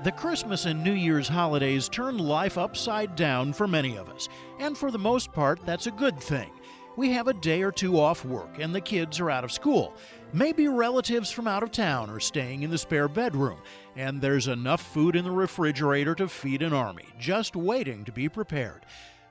The Christmas and New Year's holidays turn life upside down for many of us, and for the most part, that's a good thing. We have a day or two off work and the kids are out of school. Maybe relatives from out of town are staying in the spare bedroom, and there's enough food in the refrigerator to feed an army, just waiting to be prepared.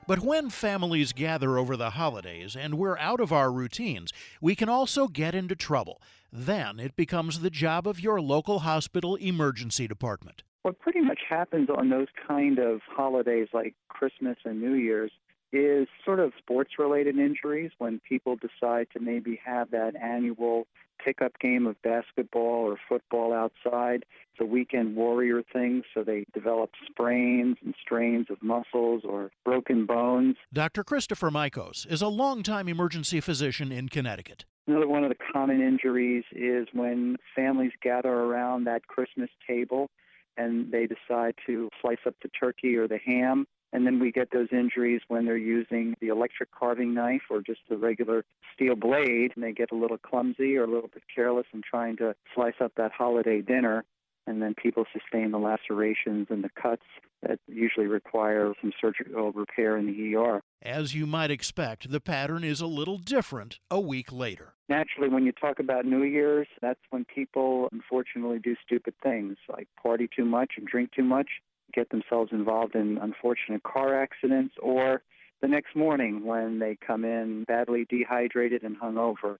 But when families gather over the holidays and we're out of our routines, we can also get into trouble. Then it becomes the job of your local hospital emergency department. What pretty much happens on those kind of holidays like Christmas and New Year's is sort of sports-related injuries when people decide to maybe have that annual pickup game of basketball or football outside. It's a weekend warrior thing, so they develop sprains and strains of muscles or broken bones. Dr. Christopher Mikos is a longtime emergency physician in Connecticut. Another one of the common injuries is when families gather around that Christmas table and they decide to slice up the turkey or the ham. And then we get those injuries when they're using the electric carving knife or just the regular steel blade, and they get a little clumsy or a little bit careless in trying to slice up that holiday dinner. And then people sustain the lacerations and the cuts that usually require some surgical repair in the ER. As you might expect, the pattern is a little different a week later. Naturally, when you talk about New Year's, that's when people unfortunately do stupid things like party too much and drink too much, get themselves involved in unfortunate car accidents, or the next morning when they come in badly dehydrated and hungover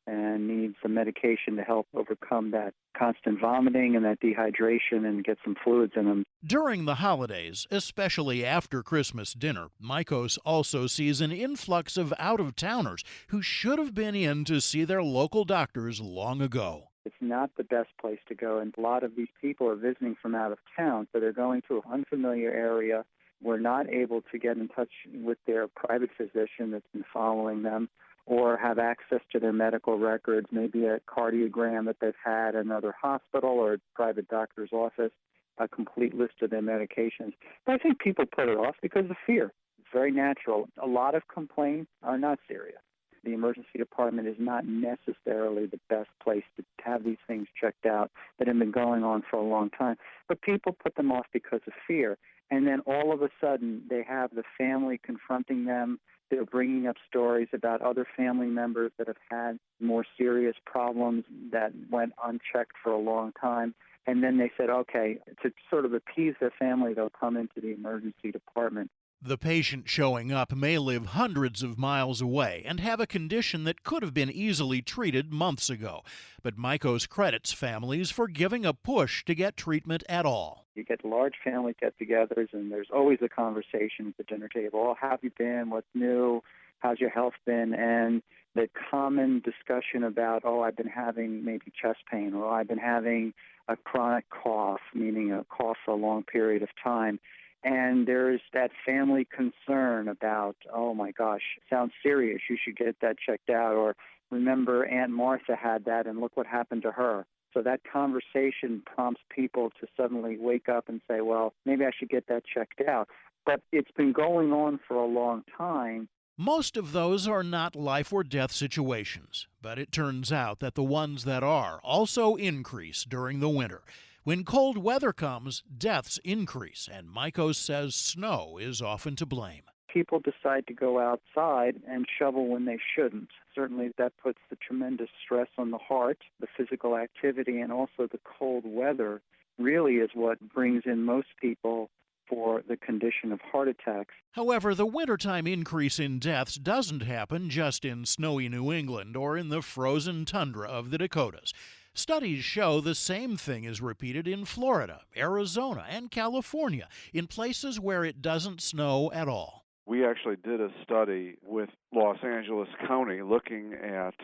and need some medication to help overcome that constant vomiting and that dehydration and get some fluids in them. During the holidays, especially after Christmas dinner, Mikos also sees an influx of out-of-towners who should have been in to see their local doctors long ago. It's not the best place to go, and a lot of these people are visiting from out of town, so they're going to an unfamiliar area. We're not able to get in touch with their private physician that's been following them or have access to their medical records, maybe a cardiogram that they've had at another hospital or a private doctor's office, a complete list of their medications. But I think people put it off because of fear. It's very natural. A lot of complaints are not serious. The emergency department is not necessarily the best place to have these things checked out that have been going on for a long time. But people put them off because of fear. And then all of a sudden, they have the family confronting them. They're bringing up stories about other family members that have had more serious problems that went unchecked for a long time. And then they said, okay, to sort of appease their family, they'll come into the emergency department. The patient showing up may live hundreds of miles away and have a condition that could have been easily treated months ago. But Mikos credits families for giving a push to get treatment at all. You get large family get-togethers, and there's always a conversation at the dinner table. Oh, how have you been? What's new? How's your health been? And the common discussion about, oh, I've been having maybe chest pain, or I've been having a chronic cough, meaning a cough for a long period of time. And there's that family concern about, oh my gosh, sounds serious, you should get that checked out. Or remember Aunt Martha had that and look what happened to her. So that conversation prompts people to suddenly wake up and say, well, maybe I should get that checked out. But it's been going on for a long time. Most of those are not life or death situations, but it turns out that the ones that are also increase during the winter. When cold weather comes, deaths increase, and Mikos says snow is often to blame. People decide to go outside and shovel when they shouldn't. Certainly that puts the tremendous stress on the heart, the physical activity, and also the cold weather really is what brings in most people for the condition of heart attacks. However, the wintertime increase in deaths doesn't happen just in snowy New England or in the frozen tundra of the Dakotas. Studies show the same thing is repeated in Florida, Arizona, and California, in places where it doesn't snow at all. We actually did a study with Los Angeles County looking at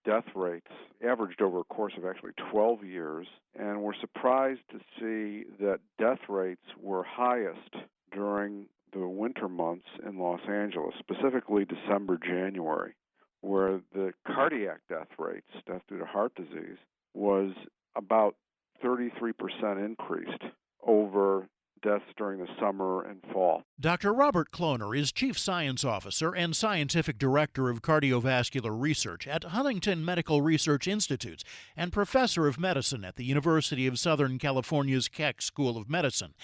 death rates averaged over a course of actually 12 years, and we're surprised to see that death rates were highest during the winter months in Los Angeles, specifically December, January, where the cardiac death rates, death due to heart disease, was about 33% increased over deaths during the summer and fall. Dr. Robert Kloner is Chief Science Officer and Scientific Director of Cardiovascular Research at Huntington Medical Research Institute and Professor of Medicine at the University of Southern California's Keck School of Medicine.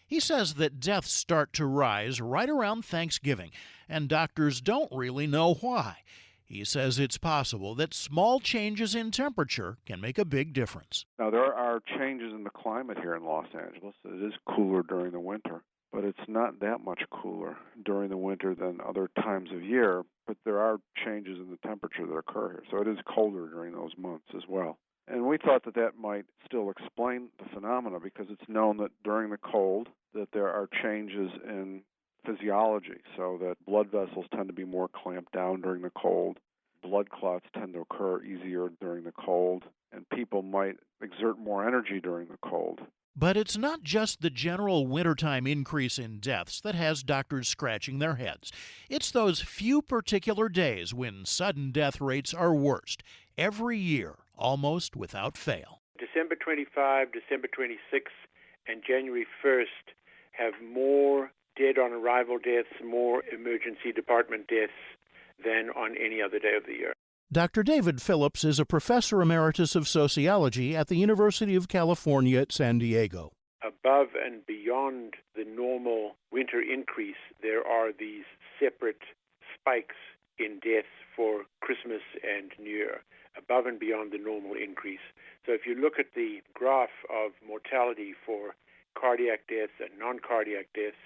He says that deaths start to rise right around Thanksgiving, and doctors don't really know why. He says it's possible that small changes in temperature can make a big difference. Now, there are changes in the climate here in Los Angeles. It is cooler during the winter, but it's not that much cooler during the winter than other times of year. But there are changes in the temperature that occur here, so it is colder during those months as well. And we thought that that might still explain the phenomena because it's known that during the cold that there are changes in physiology, so that blood vessels tend to be more clamped down during the cold. Blood clots tend to occur easier during the cold, and people might exert more energy during the cold. But it's not just the general wintertime increase in deaths that has doctors scratching their heads. It's those few particular days when sudden death rates are worst, every year, almost without fail. December 25, December 26, and January 1st have more dead-on-arrival deaths, more emergency department deaths than on any other day of the year. Dr. David Phillips is a professor emeritus of sociology at the University of California at San Diego. Above and beyond the normal winter increase, there are these separate spikes in deaths for Christmas and New Year, above and beyond the normal increase. So if you look at the graph of mortality for cardiac deaths and non-cardiac deaths,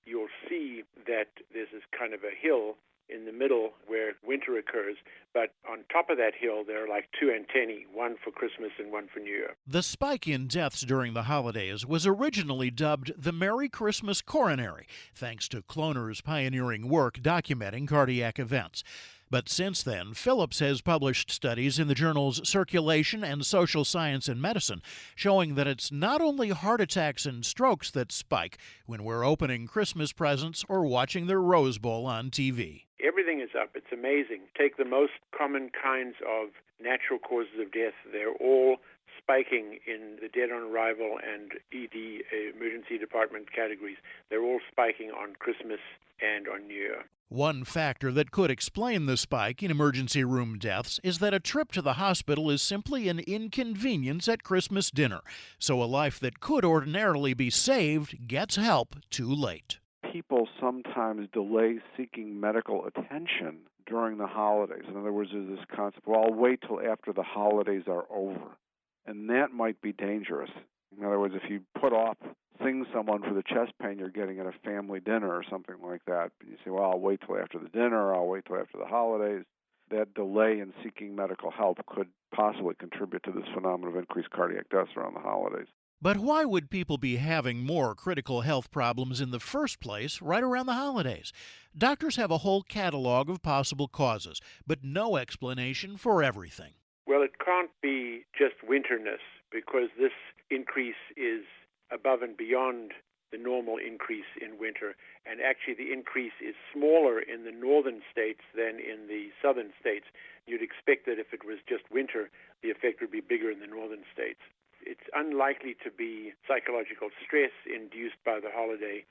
you'll see that there's this kind of a hill in the middle where winter occurs, but on top of that hill there are like two antennae, one for Christmas and one for New Year. The spike in deaths during the holidays was originally dubbed the Merry Christmas Coronary, thanks to Kloner's pioneering work documenting cardiac events. But since then, Phillips has published studies in the journals Circulation and Social Science and Medicine showing that it's not only heart attacks and strokes that spike when we're opening Christmas presents or watching the Rose Bowl on TV. Everything is up. It's amazing. Take the most common kinds of natural causes of death. They're all spiking in the dead on arrival and ED, emergency department categories. They're all spiking on Christmas and on New Year. One factor that could explain the spike in emergency room deaths is that a trip to the hospital is simply an inconvenience at Christmas dinner, so a life that could ordinarily be saved gets help too late. People sometimes delay seeking medical attention during the holidays. In other words, there's this concept, well, I'll wait till after the holidays are over, and that might be dangerous. In other words, if you put off seeing someone for the chest pain you're getting at a family dinner or something like that, you say, well, I'll wait till after the dinner, I'll wait till after the holidays. That delay in seeking medical help could possibly contribute to this phenomenon of increased cardiac deaths around the holidays. But why would people be having more critical health problems in the first place right around the holidays? Doctors have a whole catalog of possible causes, but no explanation for everything. Well, it can't be just winterness because this increase is above and beyond the normal increase in winter. And actually the increase is smaller in the northern states than in the southern states. You'd expect that if it was just winter, the effect would be bigger in the northern states. It's unlikely to be psychological stress induced by the holiday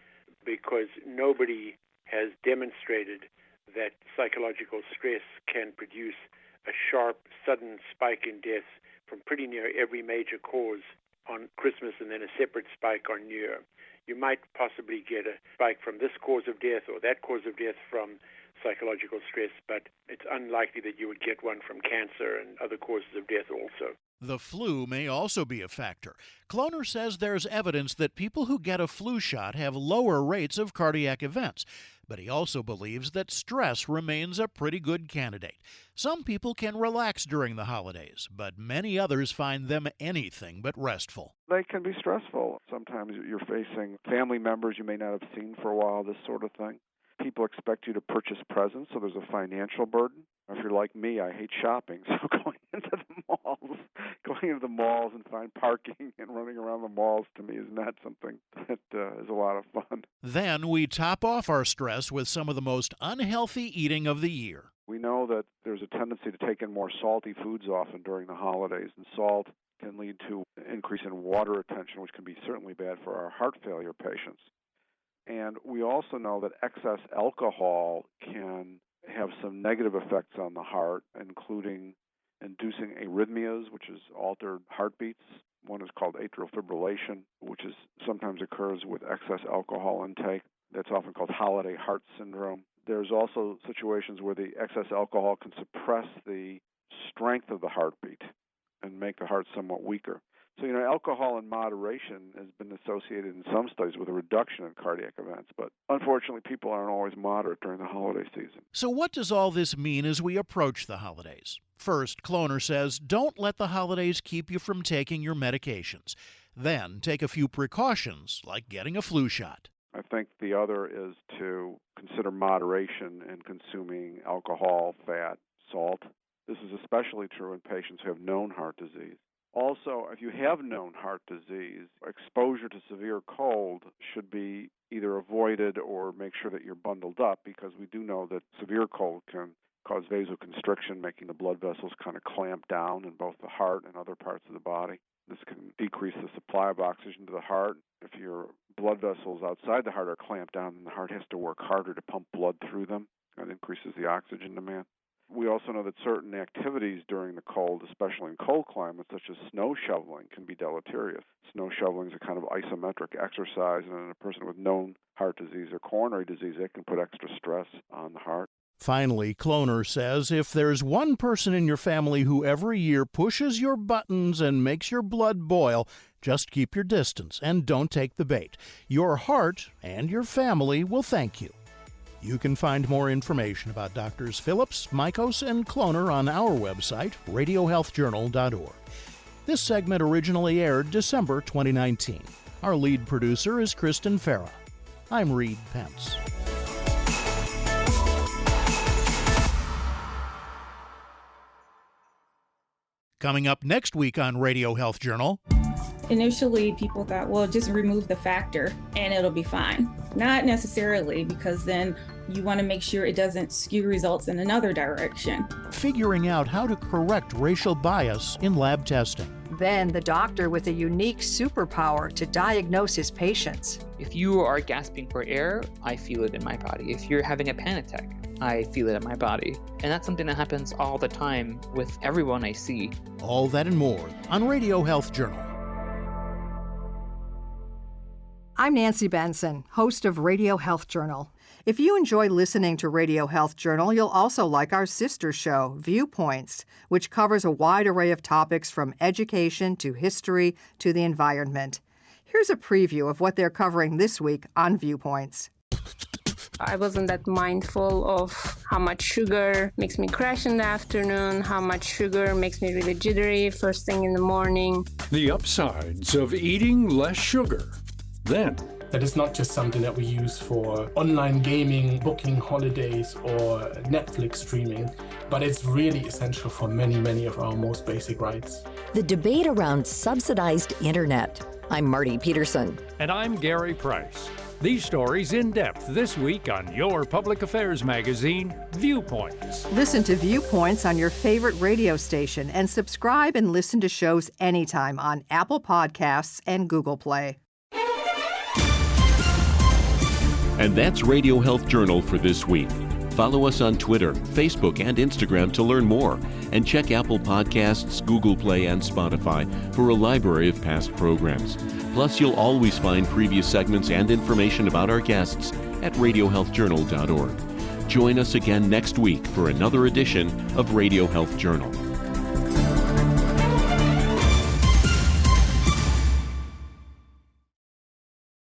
because nobody has demonstrated that psychological stress can produce a sharp, sudden spike in deaths from pretty near every major cause on Christmas and then a separate spike on New Year. You might possibly get a spike from this cause of death or that cause of death from psychological stress, but it's unlikely that you would get one from cancer and other causes of death also. The flu may also be a factor. Kloner says there's evidence that people who get a flu shot have lower rates of cardiac events, but he also believes that stress remains a pretty good candidate. Some people can relax during the holidays, but many others find them anything but restful. They can be stressful. Sometimes you're facing family members you may not have seen for a while, this sort of thing. People expect you to purchase presents, so there's a financial burden. If you're like me, I hate shopping, so going into the malls and find parking and running around the malls to me is not something that is a lot of fun. Then we top off our stress with some of the most unhealthy eating of the year. We know that there's a tendency to take in more salty foods often during the holidays, and salt can lead to an increase in water retention, which can be certainly bad for our heart failure patients. And we also know that excess alcohol can have some negative effects on the heart, including inducing arrhythmias, which is altered heartbeats. One is called atrial fibrillation, which sometimes occurs with excess alcohol intake. That's often called holiday heart syndrome. There's also situations where the excess alcohol can suppress the strength of the heartbeat and make the heart somewhat weaker. So, alcohol in moderation has been associated in some studies with a reduction in cardiac events, but unfortunately people aren't always moderate during the holiday season. So what does all this mean as we approach the holidays? First, Kloner says, don't let the holidays keep you from taking your medications. Then take a few precautions, like getting a flu shot. I think the other is to consider moderation in consuming alcohol, fat, salt. This is especially true in patients who have known heart disease. Also, if you have known heart disease, exposure to severe cold should be either avoided or make sure that you're bundled up, because we do know that severe cold can cause vasoconstriction, making the blood vessels kind of clamp down in both the heart and other parts of the body. This can decrease the supply of oxygen to the heart. If your blood vessels outside the heart are clamped down, then the heart has to work harder to pump blood through them. That increases the oxygen demand. We also know that certain activities during the cold, especially in cold climates, such as snow shoveling, can be deleterious. Snow shoveling is a kind of isometric exercise, and in a person with known heart disease or coronary disease, it can put extra stress on the heart. Finally, Kloner says if there's one person in your family who every year pushes your buttons and makes your blood boil, just keep your distance and don't take the bait. Your heart and your family will thank you. You can find more information about Drs. Phillips, Michos, and Kloner on our website, radiohealthjournal.org. This segment originally aired December 2019. Our lead producer is Kristen Farah. I'm Reed Pence. Coming up next week on Radio Health Journal. Initially, people thought, well, just remove the factor and it'll be fine. Not necessarily, because then you want to make sure it doesn't skew results in another direction. Figuring out how to correct racial bias in lab testing. Then the doctor with a unique superpower to diagnose his patients. If you are gasping for air, I feel it in my body. If you're having a panic attack, I feel it in my body. And that's something that happens all the time with everyone I see. All that and more on Radio Health Journal. I'm Nancy Benson, host of Radio Health Journal. If you enjoy listening to Radio Health Journal, you'll also like our sister show, Viewpoints, which covers a wide array of topics from education to history to the environment. Here's a preview of what they're covering this week on Viewpoints. I wasn't that mindful of how much sugar makes me crash in the afternoon, how much sugar makes me really jittery first thing in the morning. The upsides of eating less sugar. Then, that is not just something that we use for online gaming, booking holidays, or Netflix streaming, but it's really essential for many of our most basic rights. The debate around subsidized internet. I'm Marty Peterson. And I'm Gary Price. These stories in depth this week on your public affairs magazine, Viewpoints. Listen to Viewpoints on your favorite radio station and subscribe and listen to shows anytime on Apple Podcasts and Google Play. And that's Radio Health Journal for this week. Follow us on Twitter, Facebook, and Instagram to learn more. And check Apple Podcasts, Google Play, and Spotify for a library of past programs. Plus, you'll always find previous segments and information about our guests at radiohealthjournal.org. Join us again next week for another edition of Radio Health Journal.